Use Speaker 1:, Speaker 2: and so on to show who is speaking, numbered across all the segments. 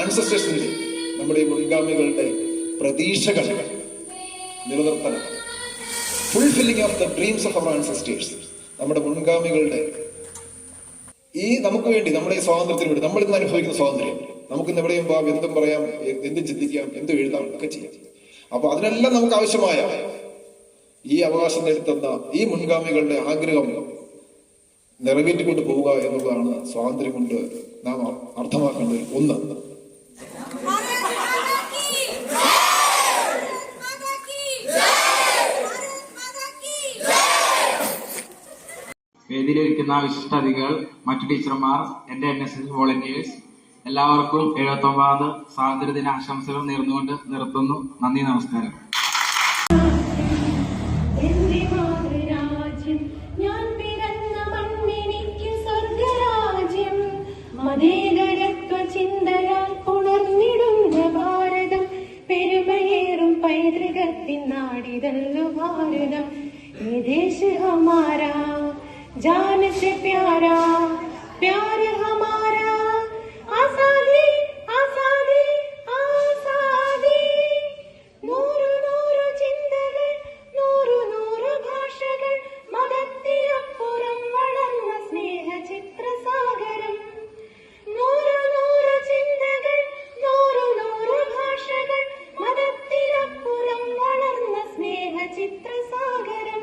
Speaker 1: ആൻസസ്റ്റേഴ്സിന്റെ, നമ്മുടെ മുൻഗാമികളുടെ പ്രതീക്ഷകൾ നിലനിർത്തണം. Fulfilling of the dreams of our ancestors. നമ്മുടെ മുൻഗാമികളുടെ ഈ നമുക്ക് വേണ്ടി, നമ്മുടെ ഈ സ്വാതന്ത്ര്യത്തിന് വേണ്ടി, നമ്മൾ ഇന്ന് അനുഭവിക്കുന്ന സ്വാതന്ത്ര്യം, നമുക്കിന്ന് എവിടെയും പോകാം, എന്തും പറയാം, എന്തും ചിന്തിക്കാം, എന്തും എഴുതാം, ഒക്കെ ചെയ്യാം. അപ്പൊ അതിനെല്ലാം നമുക്ക് ആവശ്യമായ ഈ അവകാശം നേടിത്തന്ന ഈ മുൻഗാമികളുടെ ആഗ്രഹം നിറവേറ്റിക്കൊണ്ട് പോവുക എന്നുള്ളതാണ് സ്വാതന്ത്ര്യം കൊണ്ട് നാം അർത്ഥമാക്കേണ്ടത്. ഒന്ന്,
Speaker 2: വേദിയിലിരിക്കുന്ന വിശിഷ്ടാതിഥികൾ, മറ്റു ടീച്ചർമാർ, എന്റെ NSS വോളണ്ടിയേഴ്സ്, എല്ലാവർക്കും 79ാമത് സ്വാതന്ത്ര്യദിന ആശംസകൾ നേർന്നുകൊണ്ട് നിർത്തുന്നു. നന്ദി, നമസ്കാരം.
Speaker 3: ഭാരതം പെരുമയേറും പൈതൃകത്തിൻ നാടിതല്ലോ ഭാരതം. ये देश हमारा जान से प्यारा, प्यार हमारा, आजादी आजादी आजादी. നൂറു നൂറു ചിന്തകൾ, നൂറു നൂറു ഭാഷകൾ, മതത്തിനപ്പുറം വളർന്ന സ്നേഹ ചിത്രസാഗരം. നൂറു നൂറു ചിന്തകൾ, നൂറു നൂറു ഭാഷകൾ, മതത്തിനപ്പുറം വളർന്ന സ്നേഹ ചിത്രസാഗരം.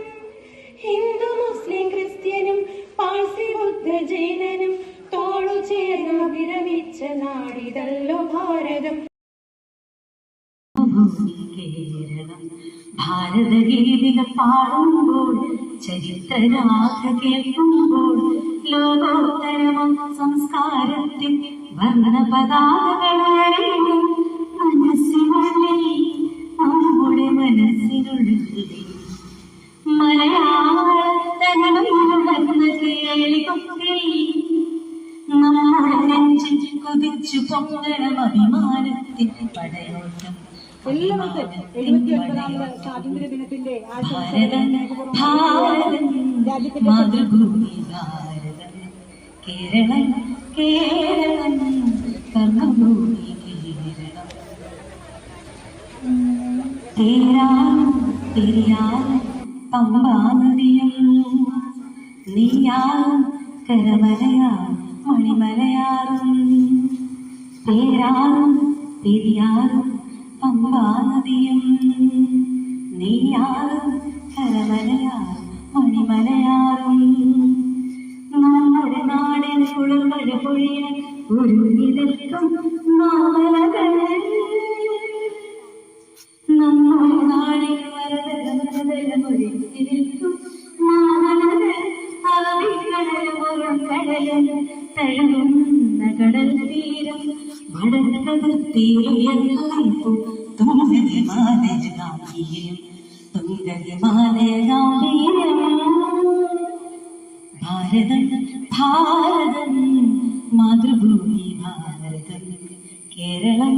Speaker 3: ഹിന്ദു മുസ്ലിം ക്രിസ്ത്യനും പാഴ്സി ബുദ്ധ ജൈനനും തോളു ചേർന്ന് വിരമിച്ച നാടിതല്ലോ ഭാരതം.
Speaker 4: കേരളം ഭാരതഗീതികൾ പാടുമ്പോൾ, ചരിത്രഗാഥ കേൾക്കുമ്പോൾ, ലോകോത്തരമം സംസ്കാരത്തിൻ വർണ്ണ പതാകകളറിയും മനസ്സിനുള്ളിൽ, നമ്മുടെ മനസ്സിനുള്ളിൽ മലയാളത്തനിമയുണർന്ന കേളികൊട്ടി നമ്മുടെ നെഞ്ചിൽ കുതിച്ചു പൊങ്ങണം അഭിമാനത്തിൻ പടയോട്ടം. ഭാരതം മാതൃഭൂമി ഭാരതം, കേരളം കേരളം കർമ്മഭൂമി കേരളം. തേരാനും പെരിയാറും പമ്പാ നദിയും, നീയാറും കരമലയാറും മണിമലയാറും. തേരാറും പെരിയാറും പമ്പാ നദിയും, നീയാറും കരമലയാറും മണിമലയാറും. നമ്മുടെ നാടിന് കുളിർമഴ പൊഴിയാൻ ഒരുങ്ങി നിൽക്കും മാമലകൾ. നമ്മുടെ നാടിന് വരദമൊരുങ്ങി നിൽക്കും മാമലകൾ. കടലും തഴുകുന്ന കടൽ തീരം, വടക്കതിർത്തിയുയർന്നു തുംഗഹിമാലയ ഗാംഭീര്യം, തുംഗഹിമാലയ ഗാംഭീര്യം. ഭാരതം ഭാരതം മാതൃഭൂമി ഭാരതം, കേരളം